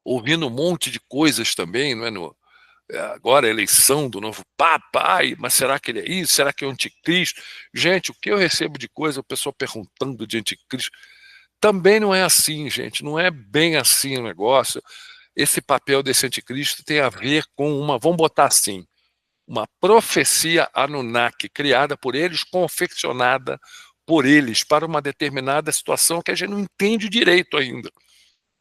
ouvindo um monte de coisas também, não é? Agora a eleição do novo Papa, mas será que ele é isso? Será que é o anticristo? Gente, o que eu recebo de coisa, o pessoal perguntando de anticristo, também não é assim, gente, não é bem assim o negócio. Esse papel desse anticristo tem a ver com vamos botar assim, uma profecia Anunnaki, criada por eles, confeccionada por eles, para uma determinada situação que a gente não entende direito ainda.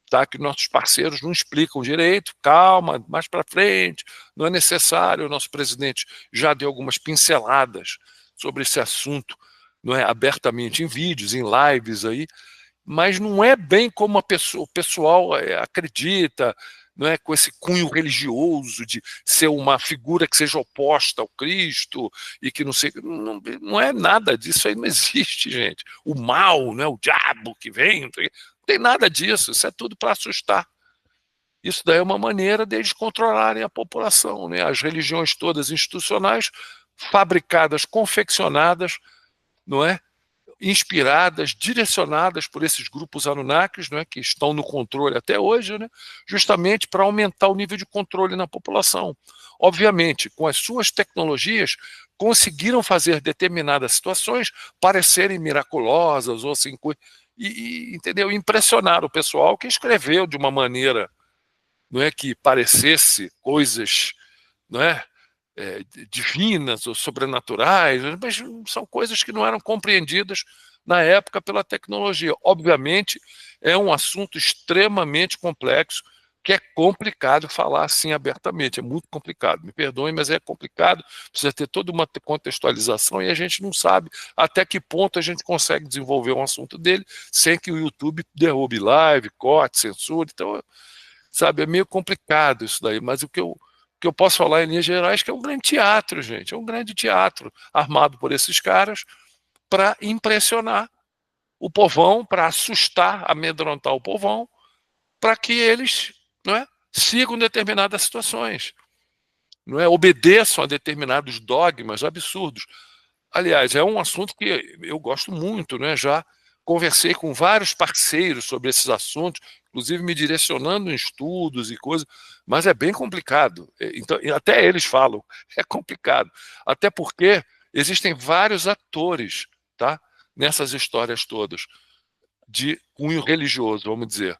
Tá? Que nossos parceiros não explicam direito, calma, mais para frente, não é necessário. O nosso presidente já deu algumas pinceladas sobre esse assunto, não é abertamente em vídeos, em lives aí, mas não é bem como o pessoal acredita, não é, com esse cunho religioso de ser uma figura que seja oposta ao Cristo e que não sei, não é nada disso, aí não existe, gente. O mal, não é o diabo que vem, não tem nada disso, isso é tudo para assustar. Isso daí é uma maneira deles controlarem a população, né? As religiões todas institucionais, fabricadas, confeccionadas, não é? Inspiradas, direcionadas por esses grupos Anunnakis, né, que estão no controle até hoje, né, justamente para aumentar o nível de controle na população. Obviamente, com as suas tecnologias, conseguiram fazer determinadas situações parecerem miraculosas ou assim, entendeu? Impressionar o pessoal que escreveu de uma maneira, não é, que parecesse coisas, não é, divinas ou sobrenaturais, mas são coisas que não eram compreendidas na época pela tecnologia. Obviamente, é um assunto extremamente complexo, que é complicado falar assim abertamente, é muito complicado, me perdoem, mas é complicado, precisa ter toda uma contextualização e a gente não sabe até que ponto a gente consegue desenvolver um assunto dele sem que o YouTube derrube live, corte, censure, então, sabe, é meio complicado isso daí, mas o que eu posso falar em linhas gerais é que é um grande teatro, gente, é um grande teatro armado por esses caras para impressionar o povão, para assustar, amedrontar o povão, para que eles, não é, sigam determinadas situações, não é, obedeçam a determinados dogmas absurdos. Aliás, é um assunto que eu gosto muito, né? Já conversei com vários parceiros sobre esses assuntos, inclusive me direcionando em estudos e coisas, mas é bem complicado. Então, até eles falam, é complicado. Até porque existem vários atores, tá? Nessas histórias todas, de cunho religioso, vamos dizer.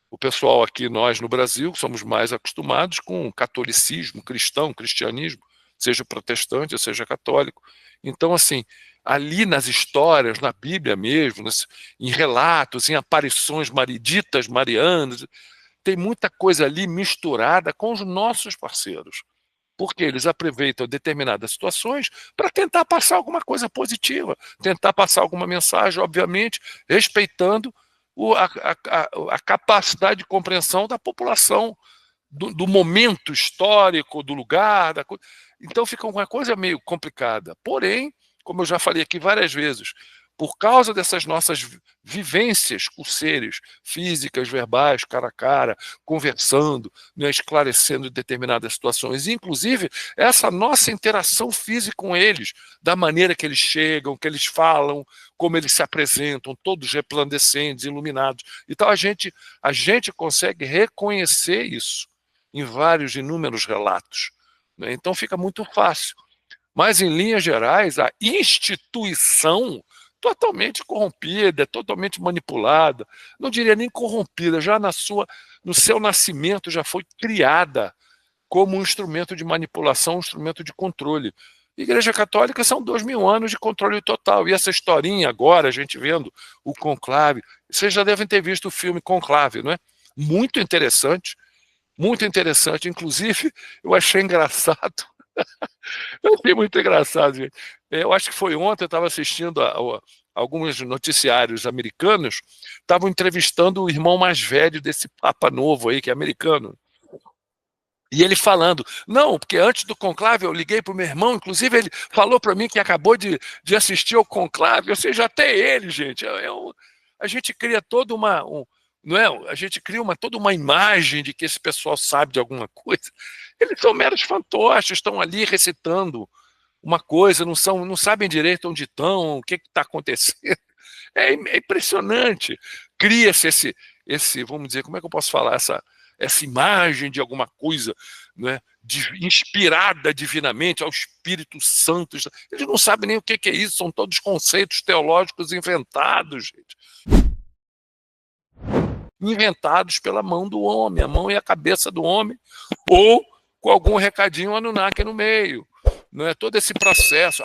O pessoal aqui, nós no Brasil, somos mais acostumados com catolicismo, cristianismo, seja protestante, seja católico. Então, assim, ali nas histórias, na Bíblia mesmo, em relatos, em aparições ditas marianas, tem muita coisa ali misturada com os nossos parceiros, porque eles aproveitam determinadas situações para tentar passar alguma coisa positiva, tentar passar alguma mensagem, obviamente, respeitando a capacidade de compreensão da população, do momento histórico, do lugar. Então fica uma coisa meio complicada. Porém, como eu já falei aqui várias vezes, por causa dessas nossas vivências com seres físicas, verbais, cara a cara, conversando, né, esclarecendo determinadas situações, inclusive essa nossa interação física com eles, da maneira que eles chegam, que eles falam, como eles se apresentam, todos resplandecentes, iluminados. Então a gente consegue reconhecer isso em vários, inúmeros relatos, né? Então fica muito fácil. Mas, em linhas gerais, a instituição totalmente corrompida, totalmente manipulada, não diria nem corrompida, já no seu nascimento já foi criada como um instrumento de manipulação, um instrumento de controle. Igreja Católica são 2000 anos de controle total. E essa historinha agora, a gente vendo o conclave, vocês já devem ter visto o filme Conclave, não é? Muito interessante, muito interessante. Inclusive, eu achei engraçado. Eu achei muito engraçado, gente. Eu acho que foi ontem, eu estava assistindo alguns noticiários americanos, estavam entrevistando o irmão mais velho desse Papa novo aí, que é americano. E ele falando, não, porque antes do conclave eu liguei para o meu irmão, inclusive ele falou para mim que acabou de assistir ao conclave, ou seja, até ele, gente, a gente cria toda não é? A gente cria toda uma imagem de que esse pessoal sabe de alguma coisa. Eles são meros fantoches, estão ali recitando uma coisa, não sabem direito onde estão, o que está acontecendo. É impressionante. Cria-se vamos dizer, como é que eu posso falar, essa imagem de alguma coisa, né, inspirada divinamente ao Espírito Santo. Eles não sabem nem o que é isso, são todos conceitos teológicos inventados, gente. Inventados pela mão do homem, a mão e a cabeça do homem, ou com algum recadinho Anunnaki no meio. Não é todo esse processo,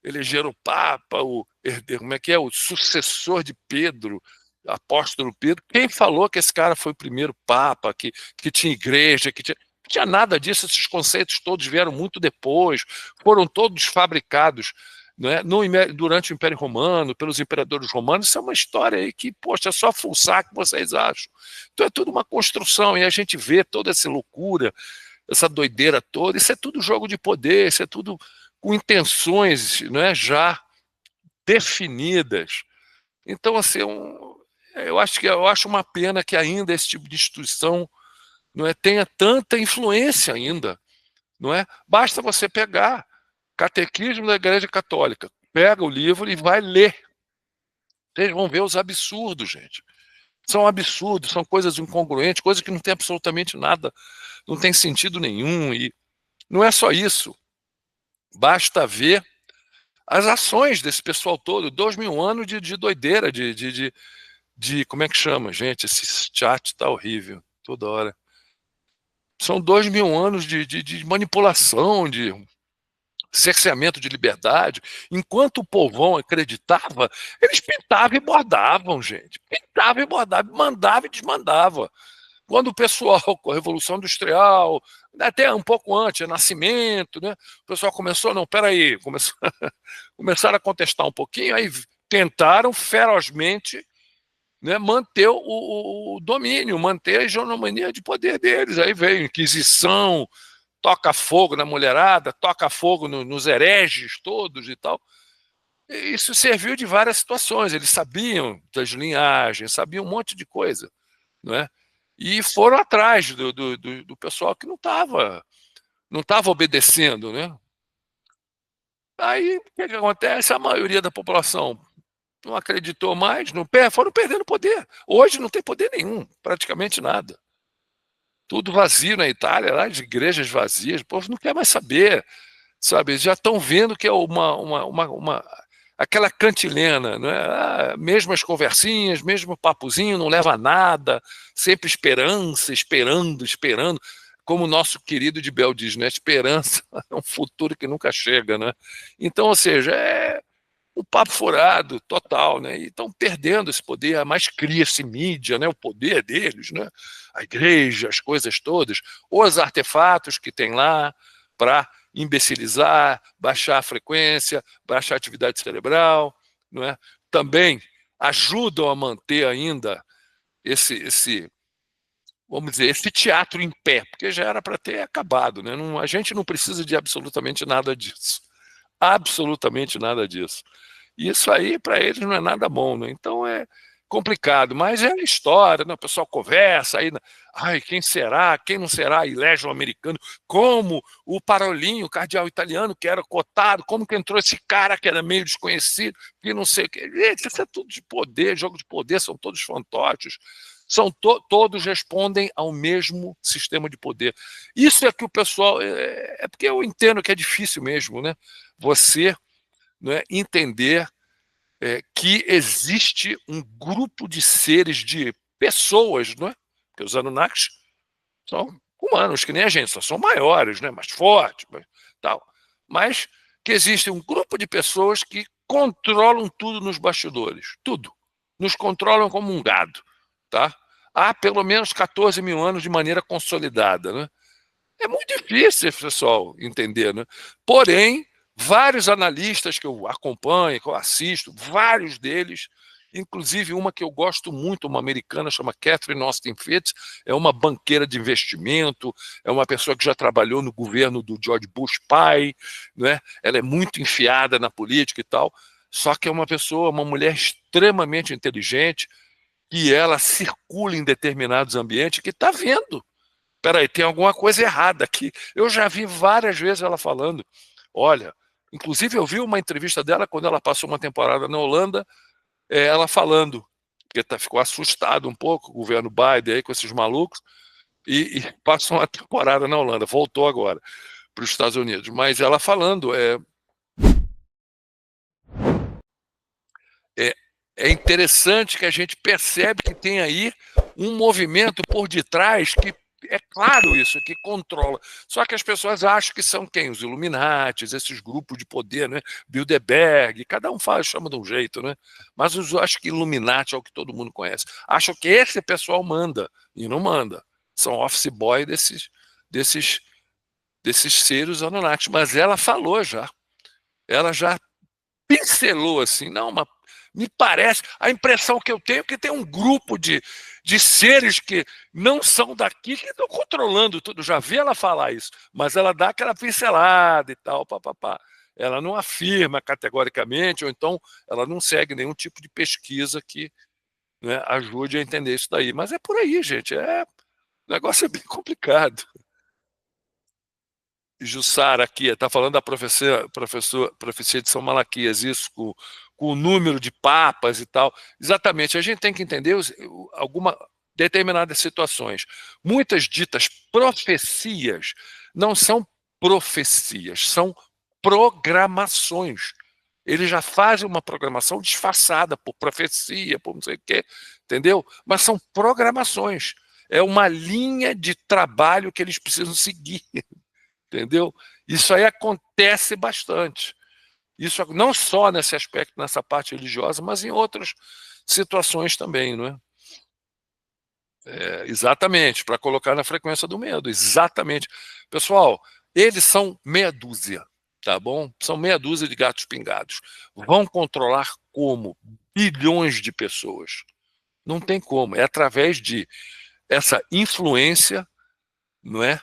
elegeram o Papa, o herdeiro, como é que é? O sucessor de Pedro, apóstolo Pedro. Quem falou que esse cara foi o primeiro Papa, que tinha igreja, que tinha... Não tinha nada disso, esses conceitos todos vieram muito depois, foram todos fabricados, né, durante o Império Romano, pelos imperadores romanos. Isso é uma história aí que, poxa, é só fuçar que vocês acham. Então é tudo uma construção, e a gente vê toda essa loucura, essa doideira toda, isso é tudo jogo de poder, isso é tudo com intenções, né, já definidas. Então, assim, eu acho uma pena que ainda esse tipo de instituição, não é, tenha tanta influência ainda, não é? Basta você pegar Catequismo da Igreja Católica, pega o livro e vai ler. Vocês vão ver os absurdos, gente. São absurdos, são coisas incongruentes, coisas que não tem absolutamente nada, não tem sentido nenhum. E não é só isso. Basta ver as ações desse pessoal todo, 2000 anos de doideira, como é que chama, gente? Esse chat tá horrível, toda hora. São 2000 anos de manipulação, de cerceamento de liberdade. Enquanto o povão acreditava, eles pintavam e bordavam, gente. Pintavam e bordavam, mandavam e desmandavam. Quando o pessoal, com a Revolução Industrial, até um pouco antes, o Nascimento, né, o pessoal começou, não, peraí, começaram a contestar um pouquinho, aí tentaram ferozmente, né, manter o domínio, manter a hegemonia de poder deles. Aí veio Inquisição, toca fogo na mulherada, toca fogo nos hereges todos e tal. E isso serviu de várias situações. Eles sabiam das linhagens, sabiam um monte de coisa, não é? E foram atrás do pessoal que não tava obedecendo, né? Aí o que acontece? A maioria da população não acreditou mais, foram perdendo poder. Hoje não tem poder nenhum, praticamente nada. Tudo vazio na Itália, lá de igrejas vazias, o povo não quer mais saber, sabe? Eles já estão vendo que é aquela cantilena, não é? Mesmo as conversinhas, mesmo papozinho, não leva a nada, sempre esperança, esperando, como o nosso querido de Bel diz, né? Esperança é um futuro que nunca chega, né? Então, ou seja, é um papo furado total, né? E estão perdendo esse poder, mas cria-se mídia, né? O poder deles, né? A igreja, as coisas todas, os artefatos que tem lá para imbecilizar, baixar a frequência, baixar a atividade cerebral, não é? Também ajudam a manter ainda vamos dizer, esse teatro em pé, porque já era para ter acabado, né? Não, a gente não precisa de absolutamente nada disso. Absolutamente nada disso. Isso aí, para eles, não é nada bom, né? Então é complicado, mas é a história, né? O pessoal conversa aí, quem será, quem não será, elege um americano, como o Parolinho, o cardeal italiano, que era cotado, como que entrou esse cara que era meio desconhecido, que não sei o que. Gente, isso é tudo de poder, jogo de poder, são todos fantoches, todos respondem ao mesmo sistema de poder. Isso é que o pessoal, é porque eu entendo que é difícil mesmo, né? Você, né, entender que existe um grupo de seres, de pessoas, não é? Porque os Anunnakis são humanos, que nem a gente, só são maiores, né? Mais fortes, tal. Mas que existe um grupo de pessoas que controlam tudo nos bastidores, tudo. Nos controlam como um gado, tá? Há pelo menos 14 mil anos de maneira consolidada, né? É muito difícil, pessoal, entender, né? Porém, vários analistas que eu acompanho, que eu assisto, vários deles, inclusive uma que eu gosto muito, uma americana, chama Catherine Austin Fitts, é uma banqueira de investimento, é uma pessoa que já trabalhou no governo do George Bush pai, né? Ela é muito enfiada na política e tal, só que é uma pessoa, uma mulher extremamente inteligente, e ela circula em determinados ambientes que está vendo. Peraí, tem alguma coisa errada aqui. Eu já vi várias vezes ela falando, olha, inclusive eu vi uma entrevista dela quando ela passou uma temporada na Holanda, ela falando, porque ficou assustado um pouco, o governo Biden aí com esses malucos, e passou uma temporada na Holanda, voltou agora para os Estados Unidos. Mas ela falando, é, é interessante que a gente percebe que tem aí um movimento por detrás que é claro isso, que controla. Só que as pessoas acham que são quem? Os Illuminatis, esses grupos de poder, né? Bilderberg, cada um fala, chama de um jeito, né? Mas eu acho que Illuminati é o que todo mundo conhece. Acham que esse pessoal manda, e não manda. São office boy desses, desses seres Anunnaki. Mas ela falou já. Ela já pincelou assim, não, mas me parece, a impressão que eu tenho é que tem um grupo de seres que não são daqui que estão controlando tudo. Já vi ela falar isso, mas ela dá aquela pincelada e tal, papapá. Ela não afirma categoricamente, ou então ela não segue nenhum tipo de pesquisa que, né, ajude a entender isso daí. Mas é por aí, gente. O negócio é bem complicado. Jussara aqui, está falando da profecia de São Malaquias, isso com o número de papas e tal. Exatamente, a gente tem que entender alguma determinadas situações. Muitas ditas profecias não são profecias, são programações. Eles já fazem uma programação disfarçada por profecia, por não sei o quê, entendeu? Mas são programações. É uma linha de trabalho que eles precisam seguir. Entendeu? Isso aí acontece bastante. Isso não só nesse aspecto, nessa parte religiosa, mas em outras situações também, não é? Exatamente, para colocar na frequência do medo, exatamente. Pessoal, eles são meia dúzia, tá bom? São meia dúzia de gatos pingados. Vão controlar como? Bilhões de pessoas. Não tem como, é através de essa influência, não é?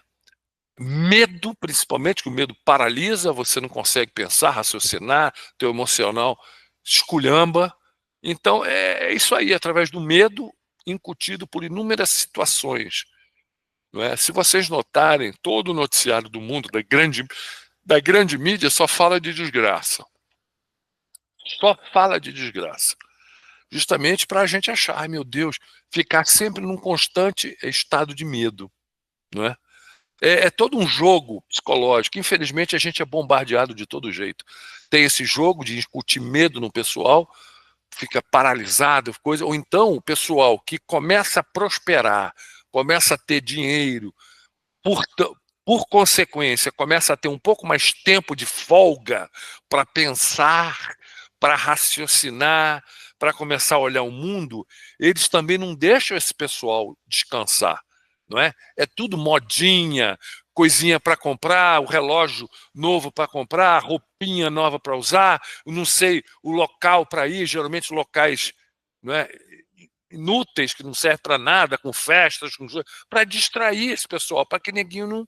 Medo, principalmente, que o medo paralisa, você não consegue pensar, raciocinar, teu emocional esculhamba. Então, é isso aí, através do medo incutido por inúmeras situações. Não é? Se vocês notarem, todo o noticiário do mundo, da grande mídia, só fala de desgraça. Só fala de desgraça. Justamente para a gente achar, ai meu Deus, ficar sempre num constante estado de medo. Não é? É todo um jogo psicológico. Infelizmente, a gente é bombardeado de todo jeito. Tem esse jogo de incutir medo no pessoal, fica paralisado, coisa. Ou então o pessoal que começa a prosperar, começa a ter dinheiro, por, por consequência, começa a ter um pouco mais tempo de folga para pensar, para raciocinar, para começar a olhar o mundo, eles também não deixam esse pessoal descansar. Não é? É tudo modinha, coisinha para comprar, o relógio novo para comprar, roupinha nova para usar, não sei, o local para ir, geralmente locais, não é, inúteis, que não servem para nada, com festas, para distrair esse pessoal, para que neguinho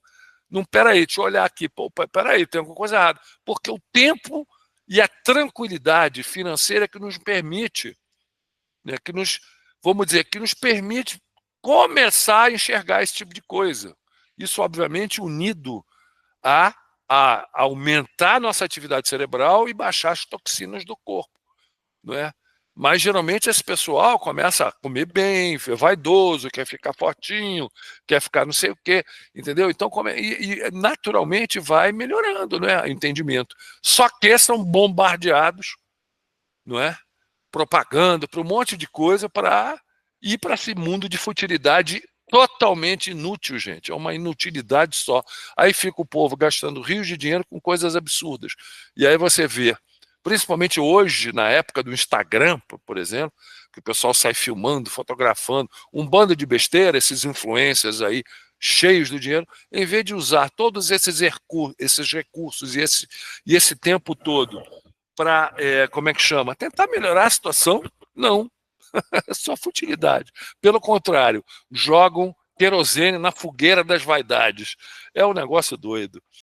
não, peraí, deixa eu olhar aqui, pô, peraí, tem alguma coisa errada. Porque o tempo e a tranquilidade financeira que nos permite, né, que nos, vamos dizer, que nos permite começar a enxergar esse tipo de coisa. Isso, obviamente, unido a, a aumentar a nossa atividade cerebral e baixar as toxinas do corpo, não é? Mas geralmente esse pessoal começa a comer bem, é vaidoso, quer ficar fortinho, quer ficar não sei o quê, entendeu? Então, e naturalmente vai melhorando, né, o entendimento. Só que são bombardeados, não é? Propaganda, para um monte de coisa para ir para esse mundo de futilidade totalmente inútil, gente. É uma inutilidade só. Aí fica o povo gastando rios de dinheiro com coisas absurdas. E aí você vê, principalmente hoje, na época do Instagram, por exemplo, que o pessoal sai filmando, fotografando, um bando de besteira, esses influencers aí, cheios do dinheiro, em vez de usar todos esses recursos e esse tempo todo para, como é que chama? Tentar melhorar a situação? Não, é só futilidade. Pelo contrário, jogam querosene na fogueira das vaidades. É um negócio doido.